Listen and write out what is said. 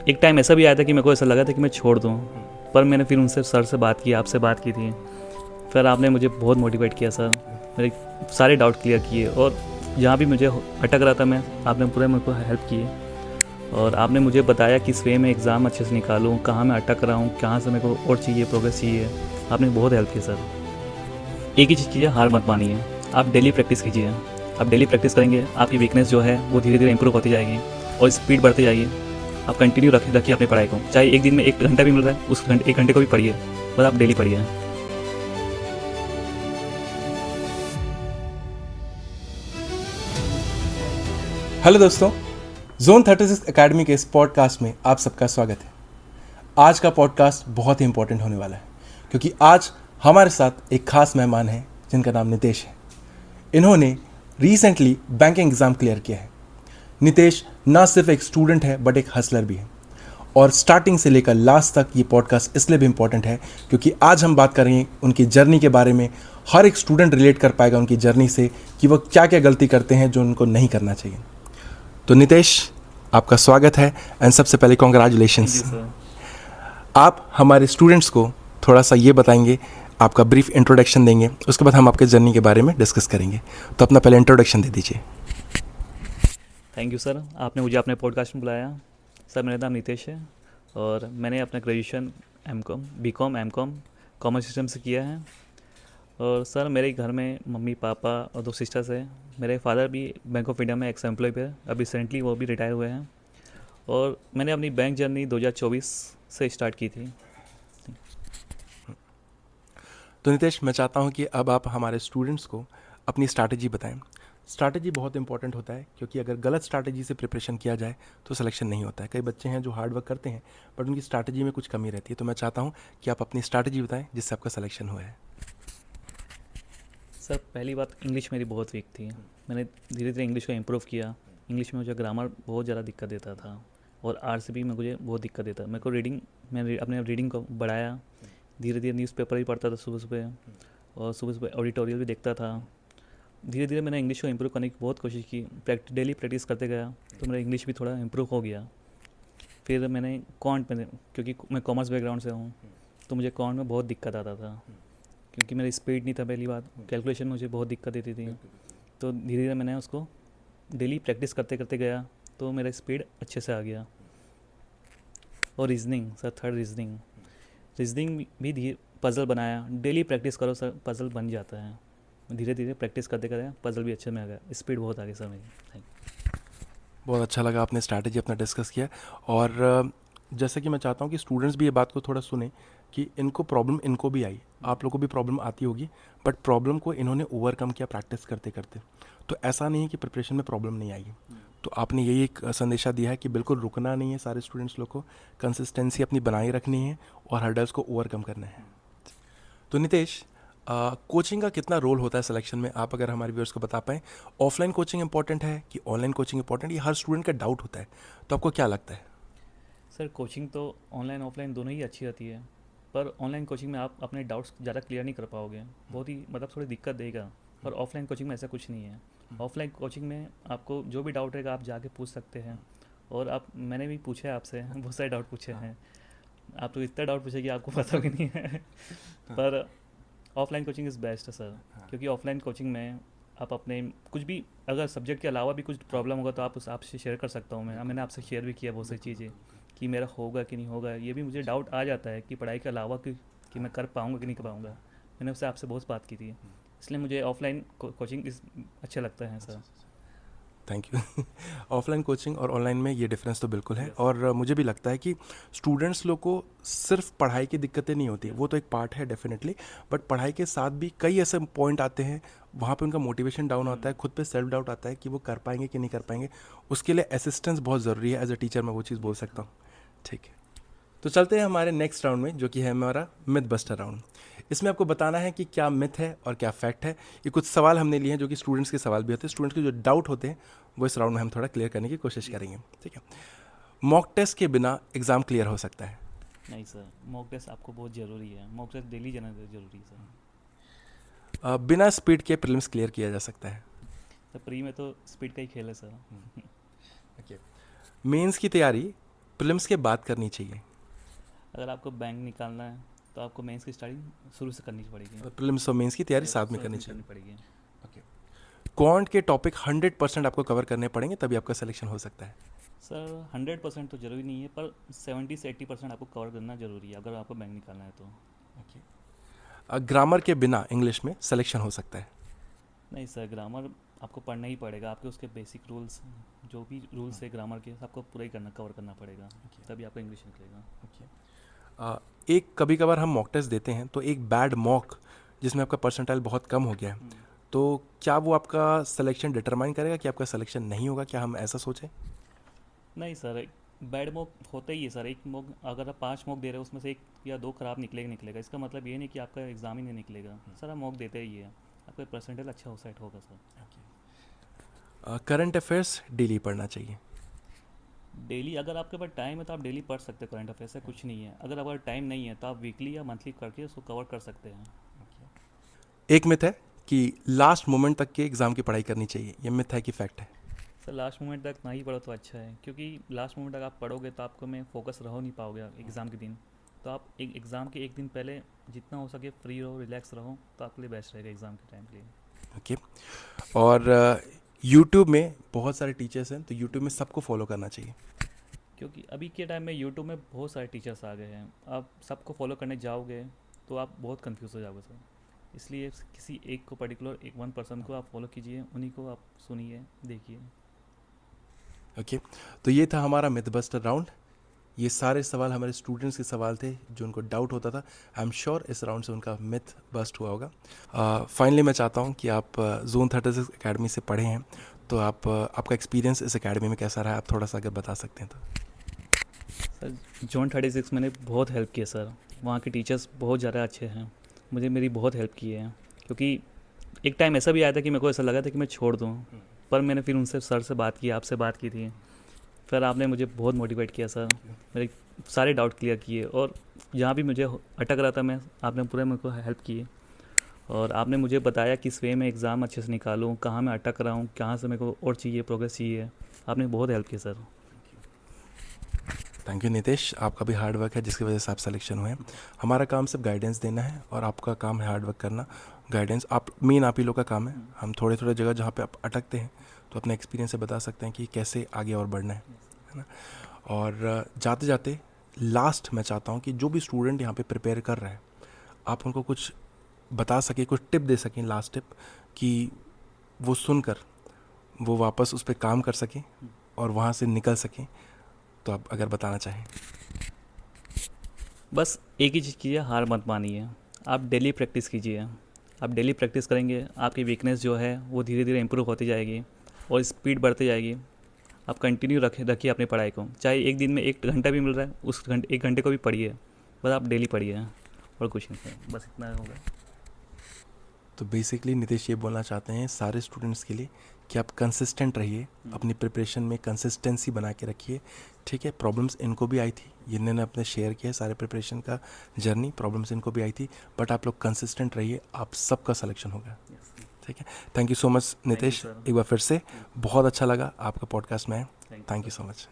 एक टाइम ऐसा भी आया था कि मेरे को ऐसा लगा था कि मैं छोड़ दूँ, पर मैंने फिर उनसे सर से बात की, आपसे बात की थी। फिर आपने मुझे बहुत मोटिवेट किया सर, मेरे सारे डाउट क्लियर किए, और जहाँ भी मुझे अटक रहा था मैं, आपने पूरे मेरे को हेल्प किए। और आपने मुझे बताया किस वे में एग्ज़ाम अच्छे से निकालूँ, कहाँ मैं अटक रहा हूँ, कहाँ से मेरे को और चाहिए, प्रोग्रेस चाहिए। आपने बहुत हेल्प की सर। एक ही चीज़, हार मत मानिए, आप डेली प्रैक्टिस कीजिए। आप डेली प्रैक्टिस करेंगे, आपकी वीकनेस जो है वो धीरे धीरे इंप्रूव होती जाएगी और स्पीड बढ़ती जाएगी। आप कंटिन्यू रखिए अपनी पढ़ाई को, चाहे एक दिन में 1 घंटा भी मिल रहा है, उस घंटे 1 घंटे को भी पढ़िए, बस आप डेली पढ़िए। हेलो दोस्तों, जोन 36 एकेडमी के इस पॉडकास्ट में आप सबका स्वागत है। आज का पॉडकास्ट बहुत ही इंपॉर्टेंट होने वाला है क्योंकि आज हमारे साथ एक खास मेहमान हैं जिनका नाम नितेश है। इन्होंने रिसेंटली बैंकिंग एग्ज़ाम क्लियर किया है। नितेश ना सिर्फ एक स्टूडेंट है बट एक हसलर भी है, और स्टार्टिंग से लेकर लास्ट तक ये पॉडकास्ट इसलिए भी इम्पॉर्टेंट है क्योंकि आज हम बात करेंगे उनकी जर्नी के बारे में। हर एक स्टूडेंट रिलेट कर पाएगा उनकी जर्नी से कि वो क्या क्या गलती करते हैं जो उनको नहीं करना चाहिए। तो नितेश, आपका स्वागत है एंड सबसे पहले कॉन्ग्रेचुलेशंस। आप हमारे स्टूडेंट्स को थोड़ा सा ये बताएंगे, आपका ब्रीफ इंट्रोडक्शन देंगे, उसके बाद हम आपके जर्नी के बारे में डिस्कस करेंगे। तो अपना पहले इंट्रोडक्शन दे दीजिए। थैंक यू सर, आपने मुझे अपने पॉडकास्ट में बुलाया। सर, मेरा नाम नितेश है और मैंने अपना graduation BCom MCom commerce system से किया है। और सर, मेरे घर में मम्मी पापा और 2 सिस्टर्स हैं। मेरे फादर भी बैंक ऑफ इंडिया में एक्स एम्प्लॉय पे है, अभी रिसेंटली वो भी रिटायर हुए हैं। और मैंने अपनी बैंक जर्नी 2024 से स्टार्ट की थी। तो नितेश, मैं चाहता हूँ कि अब आप हमारे स्टूडेंट्स को अपनी स्ट्रैटेजी बताएं। स्ट्रैटेजी बहुत इंपॉर्टेंट होता है क्योंकि अगर गलत स्ट्रैटेजी से प्रिपरेशन किया जाए तो सिलेक्शन नहीं होता है। कई बच्चे हैं जो हार्ड वर्क करते हैं बट उनकी स्ट्रैटेजी में कुछ कमी रहती है। तो मैं चाहता हूँ कि आप अपनी स्ट्रैटेजी बताएं जिससे आपका सिलेक्शन हुआ है। सर, पहली बात, इंग्लिश मेरी बहुत वीक थी। मैंने धीरे धीरे इंग्लिश को इम्प्रूव किया। इंग्लिश में मुझे ग्रामर बहुत ज़्यादा दिक्कत देता था, और आर से भी मुझे बहुत दिक्कत देता। मेरे को मैंने अपने रीडिंग को बढ़ाया। धीरे धीरे न्यूज़पेपर भी पढ़ता था सुबह सुबह, और सुबह सुबह ऑडिटोरियल भी देखता था। धीरे धीरे मैंने इंग्लिश को इम्प्रूव करने की बहुत कोशिश की। डेली प्रैक्टिस करते गया तो मेरा इंग्लिश भी थोड़ा इम्प्रूव हो गया। फिर मैंने कॉन्ट में, क्योंकि मैं कॉमर्स बैकग्राउंड से हूँ, तो मुझे कॉन्ट में बहुत दिक्कत आता था क्योंकि मेरी स्पीड नहीं था। पहली बात, कैलकुलेशन मुझे बहुत दिक्कत देती थी। तो धीरे धीरे मैंने उसको डेली प्रैक्टिस करते करते गया तो मेरा स्पीड अच्छे से आ गया। और रीजनिंग सर, थर्ड रीजनिंग भी धीरे पज़ल बनाया। डेली प्रैक्टिस करो सर, पज़ल बन जाता है। धीरे धीरे प्रैक्टिस करते करते पज़ल भी अच्छे में आ गया, स्पीड बहुत आ गई सर मेरी। Thank you. बहुत अच्छा लगा आपने स्ट्रैटेजी अपना डिस्कस किया। और जैसे कि मैं चाहता हूँ कि स्टूडेंट्स भी ये बात को थोड़ा सुने कि इनको प्रॉब्लम इनको भी आई, आप लोगों को भी प्रॉब्लम आती होगी, बट प्रॉब्लम को इन्होंने ओवरकम किया प्रैक्टिस करते करते। तो ऐसा नहीं है कि प्रिपरेशन में प्रॉब्लम नहीं आई। तो आपने यही एक संदेशा दिया है कि बिल्कुल रुकना नहीं है सारे स्टूडेंट्स लोग को, कंसिस्टेंसी अपनी बनाए रखनी है और हर्डल्स को ओवरकम करना है। तो नितेश, कोचिंग का कितना रोल होता है सिलेक्शन में, आप अगर हमारे व्यूअर्स को बता पाएँ। ऑफलाइन कोचिंग इंपॉर्टेंट है कि ऑनलाइन कोचिंग इंपॉर्टेंट, ये हर स्टूडेंट का डाउट होता है। तो आपको क्या लगता है? सर, कोचिंग तो ऑनलाइन ऑफलाइन दोनों ही अच्छी रहती है, पर ऑनलाइन कोचिंग में आप अपने डाउट्स ज़्यादा क्लियर नहीं कर पाओगे, बहुत ही मतलब थोड़ी दिक्कत देगा। पर ऑफलाइन कोचिंग में ऐसा कुछ नहीं है। ऑफलाइन कोचिंग में आपको जो भी डाउट रहेगा आप जाके पूछ सकते हैं। और आप, मैंने भी पूछे आपसे, बहुत सारे डाउट पूछे हैं। आप तो इतना डाउट पूछे कि आपको पता भी नहीं है। पर ऑफलाइन कोचिंग इज़ बेस्ट है सर, क्योंकि ऑफलाइन कोचिंग में आप अपने कुछ भी, अगर सब्जेक्ट के अलावा भी कुछ प्रॉब्लम होगा तो आप उस आपसे शेयर कर सकता हूँ मैंने आपसे शेयर भी किया बहुत सारी चीज़ें कि मेरा होगा कि नहीं होगा। ये भी मुझे डाउट आ जाता है कि पढ़ाई के अलावा कि मैं कर पाऊँगा कि नहीं कर पाऊँगा। मैंने उससे आपसे बहुत बात की थी, इसलिए मुझे ऑफलाइन कोचिंग इस अच्छे लगता है sir. Thank you. Offline coaching और ऑनलाइन में ये डिफरेंस तो बिल्कुल है। और मुझे भी लगता है कि स्टूडेंट्स लोग को सिर्फ पढ़ाई की दिक्कतें नहीं होती, वो तो एक पार्ट है डेफिनेटली, बट पढ़ाई के साथ भी कई ऐसे पॉइंट आते हैं वहाँ पे उनका मोटिवेशन डाउन होता है, खुद पे सेल्फ डाउट आता है कि वो कर पाएंगे कि नहीं कर पाएंगे। उसके लिए असिस्टेंस बहुत ज़रूरी है। एज अ टीचर मैं वो चीज़ बोल सकता हूँ। ठीक है, तो चलते हैं हमारे नेक्स्ट राउंड में जो कि है हमारा मिथ बस्टर राउंड। इसमें आपको बताना है कि क्या मिथ है और क्या फैक्ट है। ये कुछ सवाल हमने लिए हैं जो कि स्टूडेंट्स के सवाल भी होते हैं। स्टूडेंट्स के जो डाउट होते हैं वो इस राउंड में हम थोड़ा क्लियर करने की कोशिश करेंगे। ठीक है, मॉक टेस्ट के बिना एग्ज़ाम क्लियर हो सकता है? नहीं सर, मॉक टेस्ट आपको बहुत ज़रूरी है। मॉक टेस्ट डेली जाना ज़रूरी है सर। बिना स्पीड के प्रीलिम्स क्लियर किया जा सकता है? सर, प्री में तो स्पीड का ही खेल है सर। ओके, मेंस की तैयारी प्रीलिम्स के बाद करनी चाहिए? अगर आपको बैंक निकालना है तो आपको मेंस की स्टडी शुरू से करनी पड़ेगी। प्रीलिम्स और मेंस की तैयारी साथ में साथ करनी चाहिए। पड़ेगी। क्वांट के टॉपिक 100% आपको कवर करने पड़ेंगे तभी आपका सिलेक्शन हो सकता है। सर 100% तो ज़रूरी नहीं है, पर 70 से 80% आपको कवर करना ज़रूरी है अगर आपको बैंक निकालना है तो। ग्रामर के बिना इंग्लिश में सिलेक्शन हो सकता है? नहीं सर, ग्रामर आपको पढ़ना ही पड़ेगा। आपके उसके बेसिक रूल्स, जो भी रूल्स है ग्रामर के, सबको पूरा ही कवर करना पड़ेगा, तभी आपको इंग्लिश निकलेगा। एक कभी कभार हम मॉक टेस्ट देते हैं तो एक बैड मॉक जिसमें आपका परसेंटाइल बहुत कम हो गया है, तो क्या वो आपका सिलेक्शन डिटरमाइन करेगा कि आपका सिलेक्शन नहीं होगा? क्या हम ऐसा सोचें? नहीं सर, बैड मॉक होता ही है सर। एक मॉक अगर आप 5 मॉक दे रहे हो उसमें से 1 या 2 खराब निकलेगा, इसका मतलब ये नहीं कि आपका एग्ज़ाम ही नहीं निकलेगा। सर आप मॉक देते ही है, आपका परसेंटेज अच्छा हो सेट होगा सर। करंट अफेयर्स डेली पढ़ना चाहिए? डेली अगर आपके पास टाइम है तो आप डेली पढ़ सकते हैं। करंट अफेयर से कुछ नहीं है। अगर आपका टाइम नहीं है तो आप वीकली या मंथली करके उसको कवर कर सकते हैं। एक मिथ है कि लास्ट मोमेंट तक के एग्ज़ाम की पढ़ाई करनी चाहिए, ये मिथ है कि फैक्ट है? सर लास्ट मोमेंट तक ना ही पढ़ो तो अच्छा है, क्योंकि लास्ट मोमेंट तक आप पढ़ोगे तो आपको में फोकस रहो नहीं पाओगे एग्ज़ाम के दिन। तो आप एक एग्ज़ाम के एक दिन पहले जितना हो सके फ्री रहो, रिलैक्स रहो, तो आपके लिए बेस्ट रहेगा एग्ज़ाम के टाइम के लिए। ओके। और यूट्यूब में बहुत सारे टीचर्स हैं, तो यूट्यूब में सबको फॉलो करना चाहिए? क्योंकि अभी के टाइम में यूट्यूब में बहुत सारे टीचर्स आ गए हैं। आप सबको फॉलो करने जाओगे तो आप बहुत कंफ्यूज हो जाओगे सर। इसलिए किसी एक को पर्टिकुलर एक 1 पर्सन को आप फॉलो कीजिए, उन्हीं को आप सुनिए, देखिए। ओके। तो ये था हमारा मिथ बस्टर राउंड। ये सारे सवाल हमारे स्टूडेंट्स के सवाल थे जो उनको डाउट होता था। आई एम श्योर इस राउंड से उनका मिथ बस्ट हुआ होगा। फाइनली मैं चाहता हूँ कि आप जोन 36 एकेडमी से पढ़े हैं, तो आपका एक्सपीरियंस इस एकेडमी में कैसा रहा, आप थोड़ा सा अगर बता सकते हैं तो। सर जोन 36 मैंने बहुत हेल्प किया सर। वहाँ के टीचर्स बहुत ज़्यादा अच्छे हैं, मुझे मेरी बहुत हेल्प की है। क्योंकि एक टाइम ऐसा भी आया था कि मेरे को ऐसा लगा था कि मैं छोड़ दूँ, पर मैंने फिर उनसे सर से बात की, आपसे बात की थी। फिर आपने मुझे बहुत मोटिवेट किया सर, मेरे सारे डाउट क्लियर किए, और जहाँ भी मुझे अटक रहा था मैं, आपने पूरे मेरे को हेल्प की। और आपने मुझे बताया किस वे में एग्ज़ाम अच्छे से निकालूँ, कहाँ मैं अटक रहा हूँ, कहाँ से मेरे को और चाहिए, प्रोग्रेस चाहिए। आपने बहुत हेल्प की सर। थैंक यू नितेश, आपका भी हार्ड वर्क है जिसकी वजह से आप सिलेक्शन हुए हैं। हमारा काम सिर्फ गाइडेंस देना है और आपका काम है हार्ड वर्क करना। गाइडेंस आप मेन आप ही लोग का काम है। हम थोड़े थोड़े जगह जहाँ पे आप अटकते हैं तो अपने एक्सपीरियंस से बता सकते हैं कि कैसे आगे और बढ़ना है ना। और जाते जाते लास्ट मैं चाहता हूँ कि जो भी स्टूडेंट यहाँ पे प्रिपेयर कर रहे हैं, आप उनको कुछ बता सकें, कुछ टिप दे सकें, लास्ट टिप, कि वो सुनकर वो वापस उस पर काम कर सकें और वहाँ से निकल सकें, तो आप अगर बताना चाहें। बस एक ही चीज़ कीजिए, हार मत मानिए। आप डेली प्रैक्टिस कीजिए। आप डेली प्रैक्टिस करेंगे, आपकी वीकनेस जो है वो धीरे धीरे इम्प्रूव होती जाएगी और स्पीड बढ़ती जाएगी। आप कंटिन्यू रखिए अपनी पढ़ाई को, चाहे एक दिन में 1 घंटा भी मिल रहा है, उस 1 घंटे को भी पढ़िए। बस आप डेली पढ़िए और कुछ नहीं है, बस इतना होगा। तो बेसिकली नितेश ये बोलना चाहते हैं सारे स्टूडेंट्स के लिए कि आप कंसिस्टेंट रहिए, अपनी प्रिपरेशन में कंसिस्टेंसी बना के रखिए। ठीक है, प्रॉब्लम्स इनको भी आई थी, इन्होंने अपने शेयर किया सारे प्रिपरेशन का जर्नी, प्रॉब्लम्स इनको भी आई थी, बट आप लोग कंसिस्टेंट रहिए, आप सबका सिलेक्शन होगा। ठीक है, thank you so much Nitesh. Sir. एक बार फिर से बहुत अच्छा लगा आपका पॉडकास्ट में। Thank you so much.